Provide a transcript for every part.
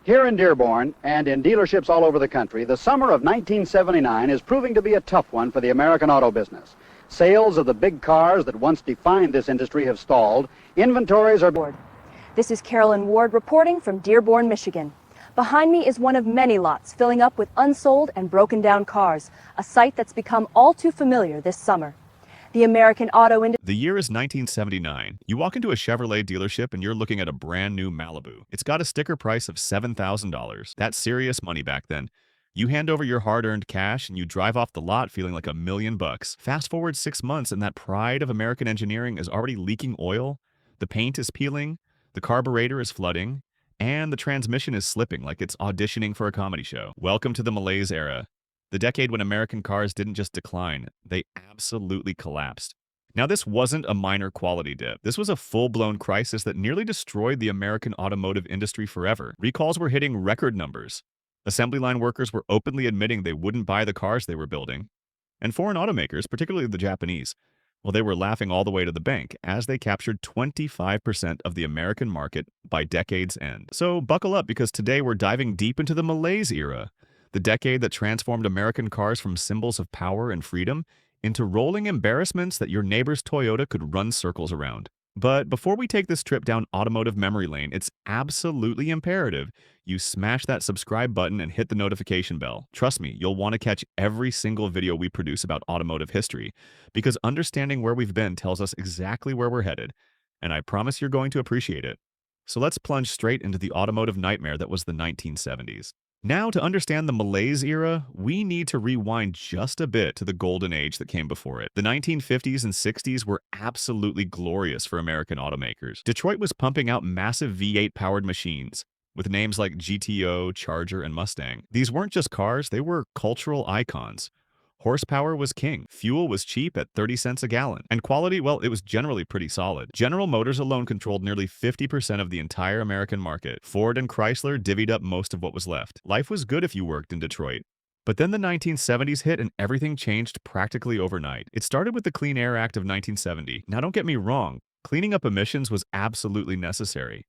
Here in Dearborn and in dealerships all over the country, the summer of 1979 is proving to be a tough one for the American auto business. Sales of the big cars that once defined this industry have stalled. Inventories are... This is Carolyn Ward reporting from Dearborn, Michigan. Behind me is one of many lots filling up with unsold and broken down cars, a sight that's become all too familiar this summer. The American auto industry... The year is 1979. You walk into a Chevrolet dealership and you're looking at a brand new Malibu. It's got a sticker price of $7,000. That's serious money back then. You hand over your hard-earned cash and you drive off the lot feeling like $1,000,000. Fast forward 6 months and that pride of American engineering is already leaking oil. The paint is peeling, the carburetor is flooding, and the transmission is slipping like it's auditioning for a comedy show. Welcome to the Malaise era. The decade when American cars didn't just decline, they absolutely collapsed. Now, this wasn't a minor quality dip. This was a full-blown crisis that nearly destroyed the American automotive industry forever. Recalls were hitting record numbers. Assembly line workers were openly admitting they wouldn't buy the cars they were building. And foreign automakers, particularly the Japanese, well, they were laughing all the way to the bank as they captured 25% of the American market by decade's end. So buckle up, because today we're diving deep into the Malaise era. The decade that transformed American cars from symbols of power and freedom into rolling embarrassments that your neighbor's Toyota could run circles around. But before we take this trip down automotive memory lane, it's absolutely imperative you smash that subscribe button and hit the notification bell. Trust me, you'll want to catch every single video we produce about automotive history, because understanding where we've been tells us exactly where we're headed, and I promise you're going to appreciate it. So let's plunge straight into the automotive nightmare that was the 1970s. Now, to understand the Malaise era, we need to rewind just a bit to the golden age that came before it. The 1950s and 60s were absolutely glorious for American automakers. Detroit was pumping out massive V8-powered machines, with names like GTO, Charger, and Mustang. These weren't just cars, they were cultural icons. Horsepower was king, fuel was cheap at 30 cents a gallon, and quality, well, it was generally pretty solid. General Motors alone controlled nearly 50% of the entire American market. Ford and Chrysler divvied up most of what was left. Life was good if you worked in Detroit. But then the 1970s hit and everything changed practically overnight. It started with the Clean Air Act of 1970. Now, don't get me wrong, cleaning up emissions was absolutely necessary.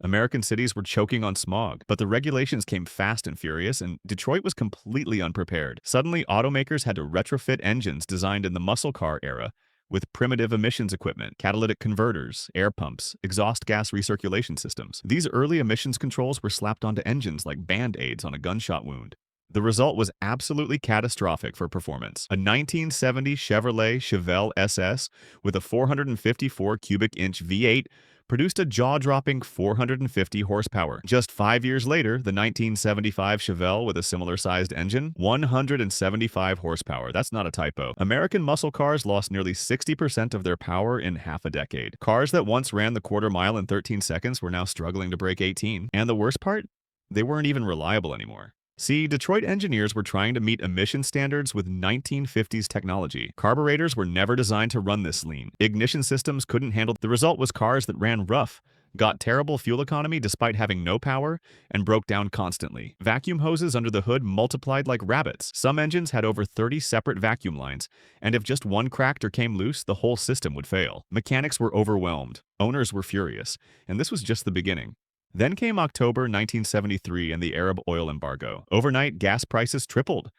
American cities were choking on smog, but the regulations came fast and furious, and Detroit was completely unprepared. Suddenly, automakers had to retrofit engines designed in the muscle car era with primitive emissions equipment, catalytic converters, air pumps, exhaust gas recirculation systems. These early emissions controls were slapped onto engines like Band-Aids on a gunshot wound. The result was absolutely catastrophic for performance. A 1970 Chevrolet Chevelle SS with a 454 cubic inch V8 produced a jaw-dropping 450 horsepower. Just 5 years later, the 1975 Chevelle with a similar-sized engine, 175 horsepower. That's not a typo. American muscle cars lost nearly 60% of their power in half a decade. Cars that once ran the quarter mile in 13 seconds were now struggling to break 18. And the worst part? They weren't even reliable anymore. See, Detroit engineers were trying to meet emission standards with 1950s technology. Carburetors were never designed to run this lean. Ignition systems couldn't handle. The result was cars that ran rough, got terrible fuel economy despite having no power, and broke down constantly. Vacuum hoses under the hood multiplied like rabbits. Some engines had over 30 separate vacuum lines, and if just one cracked or came loose, the whole system would fail. Mechanics were overwhelmed. Owners were furious. And this was just the beginning. Then came October 1973 and the Arab oil embargo. Overnight, gas prices tripled.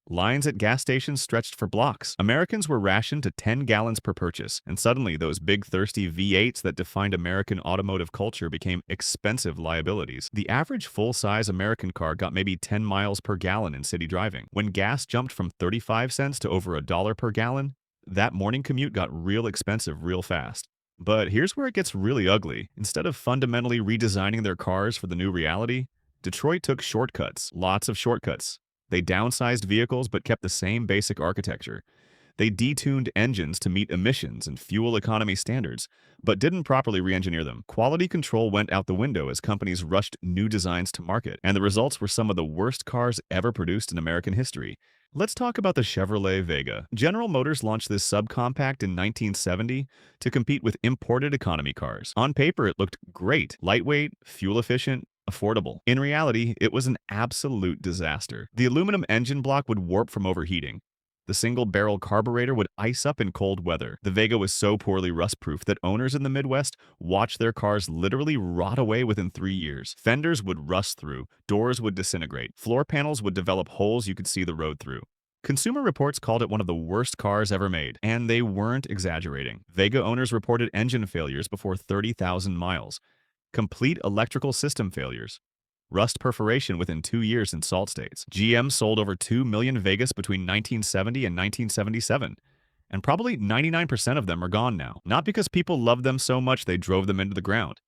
Lines at gas stations stretched for blocks. Americans were rationed to 10 gallons per purchase, and suddenly those big thirsty V8s that defined American automotive culture became expensive liabilities. The average full-size American car got maybe 10 miles per gallon in city driving. When gas jumped from 35 cents to over $1 per gallon, that morning commute got real expensive real fast. But here's where it gets really ugly. Instead of fundamentally redesigning their cars for the new reality, Detroit took shortcuts, lots of shortcuts. They downsized vehicles but kept the same basic architecture. They detuned engines to meet emissions and fuel economy standards, but didn't properly re-engineer them. Quality control went out the window as companies rushed new designs to market, and the results were some of the worst cars ever produced in American history. Let's talk about the Chevrolet Vega. General Motors launched this subcompact in 1970 to compete with imported economy cars. On paper, it looked great, lightweight, fuel-efficient, affordable. In reality, it was an absolute disaster. The aluminum engine block would warp from overheating. The single-barrel carburetor would ice up in cold weather. The Vega was so poorly rust-proof that owners in the Midwest watched their cars literally rot away within 3 years. Fenders would rust through, doors would disintegrate, floor panels would develop holes you could see the road through. Consumer Reports called it one of the worst cars ever made, and they weren't exaggerating. Vega owners reported engine failures before 30,000 miles, complete electrical system failures, rust perforation within 2 years in salt states. GM sold over 2 million Vegas between 1970 and 1977, and probably 99% of them are gone now. Not because people loved them so much they drove them into the ground,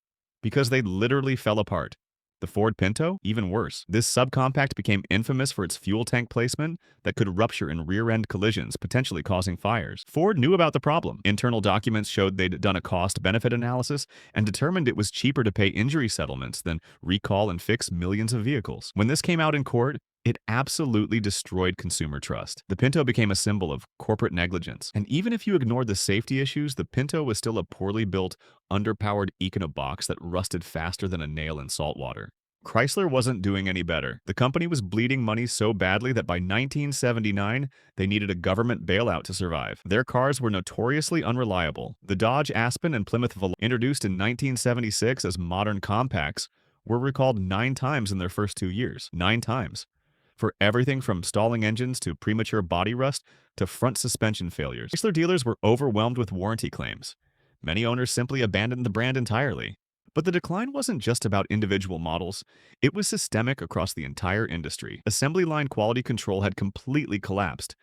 because they literally fell apart. The Ford Pinto? Even worse. This subcompact became infamous for its fuel tank placement that could rupture in rear-end collisions, potentially causing fires. Ford knew about the problem. Internal documents showed they'd done a cost-benefit analysis and determined it was cheaper to pay injury settlements than recall and fix millions of vehicles. When this came out in court, it absolutely destroyed consumer trust. The Pinto became a symbol of corporate negligence. And even if you ignored the safety issues, the Pinto was still a poorly built, underpowered econobox that rusted faster than a nail in salt water. Chrysler wasn't doing any better. The company was bleeding money so badly that by 1979, they needed a government bailout to survive. Their cars were notoriously unreliable. The Dodge Aspen and Plymouth Volante, introduced in 1976 as modern compacts, were recalled 9 times in their first 2 years. 9 times. For everything from stalling engines to premature body rust to front suspension failures. Chrysler dealers were overwhelmed with warranty claims. Many owners simply abandoned the brand entirely. But the decline wasn't just about individual models. It was systemic across the entire industry. Assembly line quality control had completely collapsed.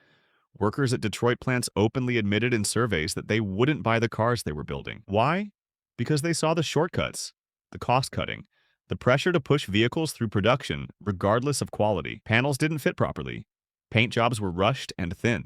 Workers at Detroit plants openly admitted in surveys that they wouldn't buy the cars they were building. Why? Because they saw the shortcuts, the cost-cutting, the pressure to push vehicles through production, regardless of quality. Panels didn't fit properly. Paint jobs were rushed and thin.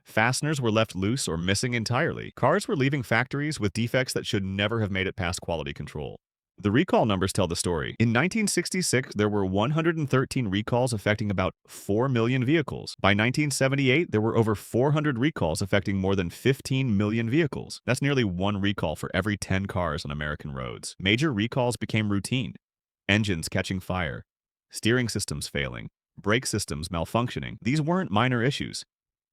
Fasteners were left loose or missing entirely. Cars were leaving factories with defects that should never have made it past quality control. The recall numbers tell the story. In 1966, there were 113 recalls affecting about 4 million vehicles. By 1978, there were over 400 recalls affecting more than 15 million vehicles. That's nearly 1 recall for every 10 cars on American roads. Major recalls became routine. Engines catching fire, steering systems failing, brake systems malfunctioning. These weren't minor issues.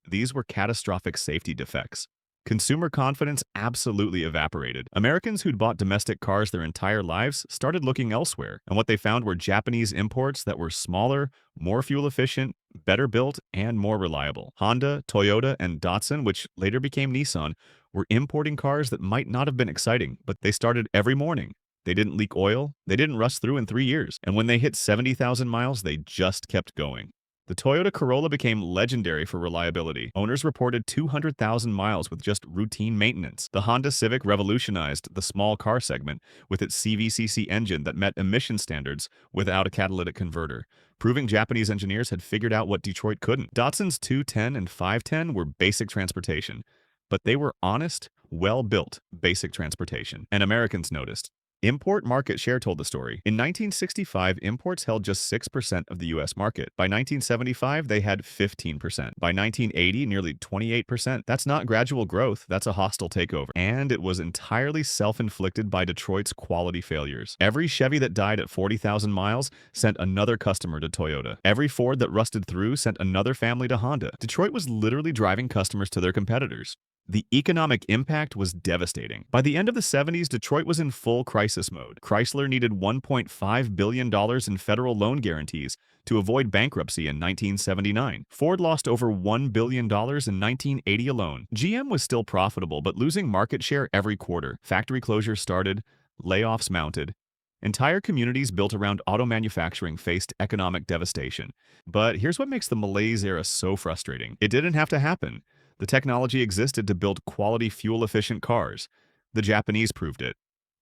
These were catastrophic safety defects. Consumer confidence absolutely evaporated. Americans who'd bought domestic cars their entire lives started looking elsewhere, and what they found were Japanese imports that were smaller, more fuel efficient, better built, and more reliable. Honda, Toyota, and Datsun, which later became Nissan, were importing cars that might not have been exciting, but they started every morning. They didn't leak oil, they didn't rust through in 3 years, and when they hit 70,000 miles, they just kept going. The Toyota Corolla became legendary for reliability. Owners reported 200,000 miles with just routine maintenance. The Honda Civic revolutionized the small car segment with its CVCC engine that met emission standards without a catalytic converter, proving Japanese engineers had figured out what Detroit couldn't. Datsun's 210 and 510 were basic transportation, but they were honest, well-built basic transportation. And Americans noticed. Import market share told the story. In 1965, imports held just 6% of the U.S. market. By 1975, they had 15%. By 1980, nearly 28%. That's not gradual growth, that's a hostile takeover. And it was entirely self-inflicted by Detroit's quality failures. Every Chevy that died at 40,000 miles sent another customer to Toyota. Every Ford that rusted through sent another family to Honda. Detroit was literally driving customers to their competitors. The economic impact was devastating. By the end of the 70s, Detroit was in full crisis mode. Chrysler needed $1.5 billion in federal loan guarantees to avoid bankruptcy in 1979. Ford lost over $1 billion in 1980 alone. GM was still profitable, but losing market share every quarter. Factory closures started, layoffs mounted. Entire communities built around auto manufacturing faced economic devastation. But here's what makes the Malaise era so frustrating. It didn't have to happen. The technology existed to build quality fuel-efficient cars. The Japanese proved it.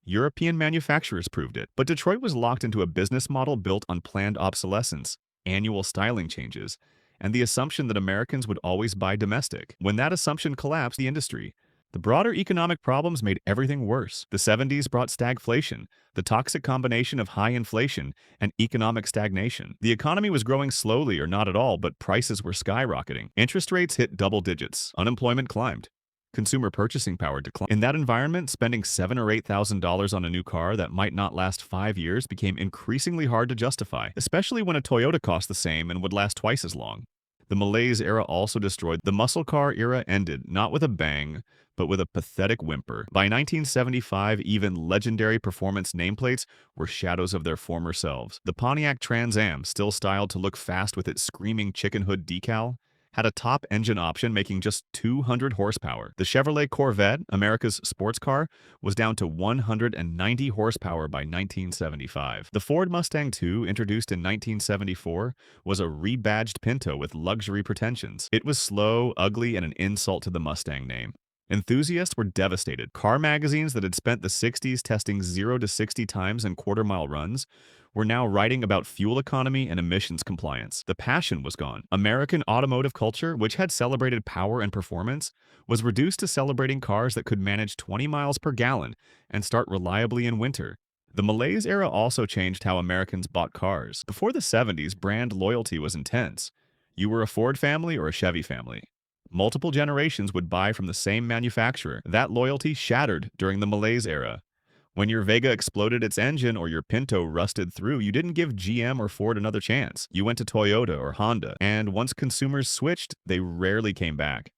European manufacturers proved it. But Detroit was locked into a business model built on planned obsolescence, annual styling changes, and the assumption that Americans would always buy domestic. When that assumption collapsed the industry, the broader economic problems made everything worse. The 70s brought stagflation, the toxic combination of high inflation and economic stagnation. The economy was growing slowly or not at all, but prices were skyrocketing. Interest rates hit double digits. Unemployment climbed. Consumer purchasing power declined. In that environment, spending $7,000 or $8,000 on a new car that might not last 5 years became increasingly hard to justify, especially when a Toyota cost the same and would last twice as long. The Malaise era also destroyed. The muscle car era ended, not with a bang, but with a pathetic whimper. By 1975, even legendary performance nameplates were shadows of their former selves. The Pontiac Trans Am, still styled to look fast with its screaming chicken hood decal, had a top engine option making just 200 horsepower. The Chevrolet Corvette, America's sports car, was down to 190 horsepower by 1975. The Ford Mustang II, introduced in 1974, was a rebadged Pinto with luxury pretensions. It was slow, ugly, and an insult to the Mustang name. Enthusiasts were devastated. Car magazines that had spent the 60s testing 0 to 60 times in quarter-mile runs were now writing about fuel economy and emissions compliance. The passion was gone. American automotive culture, which had celebrated power and performance, was reduced to celebrating cars that could manage 20 miles per gallon and start reliably in winter. The Malaise era also changed how Americans bought cars. Before the 70s, brand loyalty was intense. You were a Ford family or a Chevy family. Multiple generations would buy from the same manufacturer. That loyalty shattered during the Malaise era. When your Vega exploded its engine or your Pinto rusted through, you didn't give GM or Ford another chance. You went to Toyota or Honda, and once consumers switched, they rarely came back.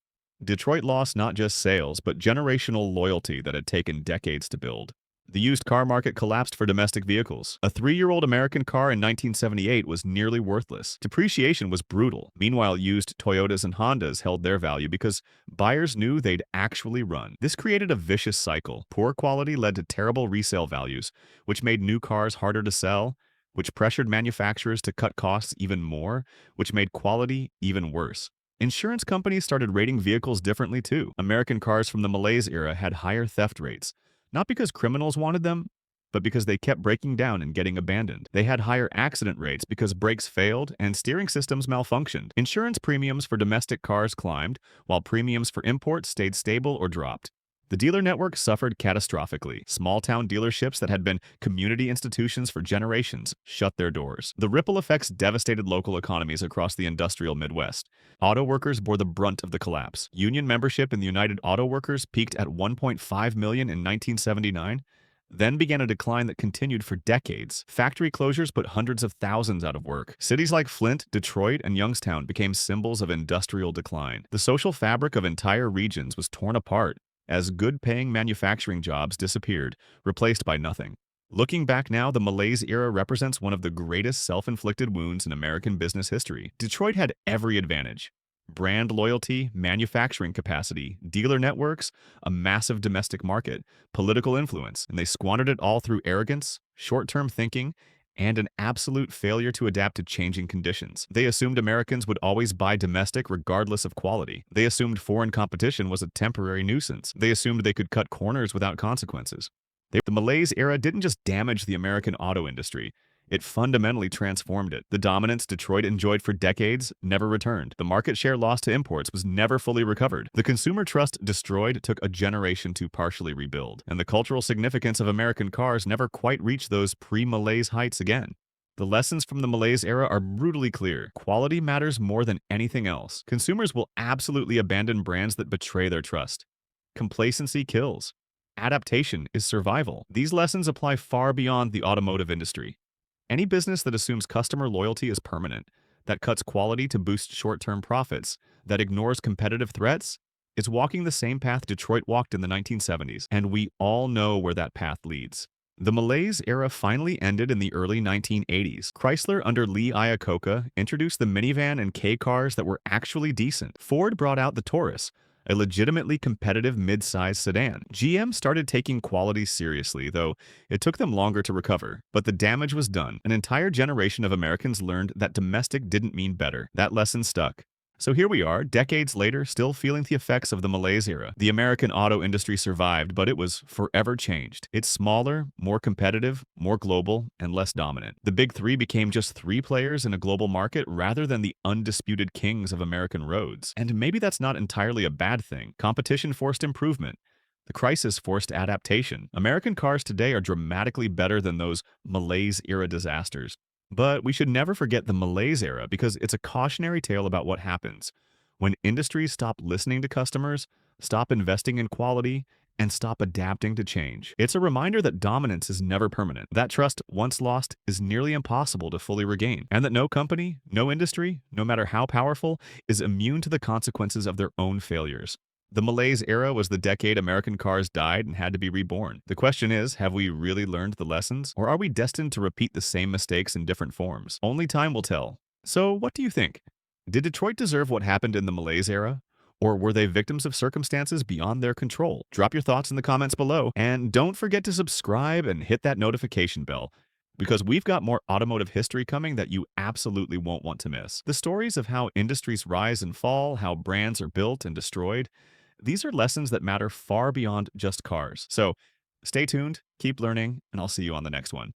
Detroit lost not just sales, but generational loyalty that had taken decades to build. The used car market collapsed for domestic vehicles. A 3-year-old American car in 1978 was nearly worthless. Depreciation was brutal. Meanwhile, used Toyotas and Hondas held their value because buyers knew they'd actually run. This created a vicious cycle. Poor quality led to terrible resale values, which made new cars harder to sell, which pressured manufacturers to cut costs even more, which made quality even worse. Insurance companies started rating vehicles differently too. American cars from the Malaise era had higher theft rates. Not because criminals wanted them, but because they kept breaking down and getting abandoned. They had higher accident rates because brakes failed and steering systems malfunctioned. Insurance premiums for domestic cars climbed, while premiums for imports stayed stable or dropped. The dealer network suffered catastrophically. Small-town dealerships that had been community institutions for generations shut their doors. The ripple effects devastated local economies across the industrial Midwest. Auto workers bore the brunt of the collapse. Union membership in the United Auto Workers peaked at 1.5 million in 1979, then began a decline that continued for decades. Factory closures put hundreds of thousands out of work. Cities like Flint, Detroit, and Youngstown became symbols of industrial decline. The social fabric of entire regions was torn apart as good-paying manufacturing jobs disappeared, replaced by nothing. Looking back now, the Malaise era represents one of the greatest self-inflicted wounds in American business history. Detroit had every advantage: brand loyalty, manufacturing capacity, dealer networks, a massive domestic market, political influence, and they squandered it all through arrogance, short-term thinking, and an absolute failure to adapt to changing conditions. They assumed Americans would always buy domestic regardless of quality. They assumed foreign competition was a temporary nuisance. They assumed they could cut corners without consequences. The Malaise era didn't just damage the American auto industry, it fundamentally transformed it. The dominance Detroit enjoyed for decades never returned. The market share lost to imports was never fully recovered. The consumer trust destroyed took a generation to partially rebuild. And the cultural significance of American cars never quite reached those pre-Malaise heights again. The lessons from the Malaise era are brutally clear. Quality matters more than anything else. Consumers will absolutely abandon brands that betray their trust. Complacency kills. Adaptation is survival. These lessons apply far beyond the automotive industry. Any business that assumes customer loyalty is permanent, that cuts quality to boost short-term profits, that ignores competitive threats, is walking the same path Detroit walked in the 1970s, and we all know where that path leads. The Malaise era finally ended in the early 1980s. Chrysler under Lee Iacocca introduced the minivan and K cars that were actually decent. Ford brought out the Taurus, a legitimately competitive mid-size sedan. GM started taking quality seriously, though it took them longer to recover. But the damage was done. An entire generation of Americans learned that domestic didn't mean better. That lesson stuck. So here we are, decades later, still feeling the effects of the Malaise era. The American auto industry survived, but it was forever changed. It's smaller, more competitive, more global, and less dominant. The big three became just 3 players in a global market rather than the undisputed kings of American roads. And maybe that's not entirely a bad thing. Competition forced improvement. The crisis forced adaptation. American cars today are dramatically better than those Malaise-era disasters. But we should never forget the Malaise era because it's a cautionary tale about what happens when industries stop listening to customers, stop investing in quality, and stop adapting to change. It's a reminder that dominance is never permanent. That trust, once lost, is nearly impossible to fully regain, and that no company, no industry, no matter how powerful, is immune to the consequences of their own failures. The Malaise era was the decade American cars died and had to be reborn. The question is, have we really learned the lessons, or are we destined to repeat the same mistakes in different forms? Only time will tell. So, what do you think? Did Detroit deserve what happened in the Malaise era? Or were they victims of circumstances beyond their control? Drop your thoughts in the comments below, and don't forget to subscribe and hit that notification bell, because we've got more automotive history coming that you absolutely won't want to miss. The stories of how industries rise and fall, how brands are built and destroyed, these are lessons that matter far beyond just cars. So stay tuned, keep learning, and I'll see you on the next one.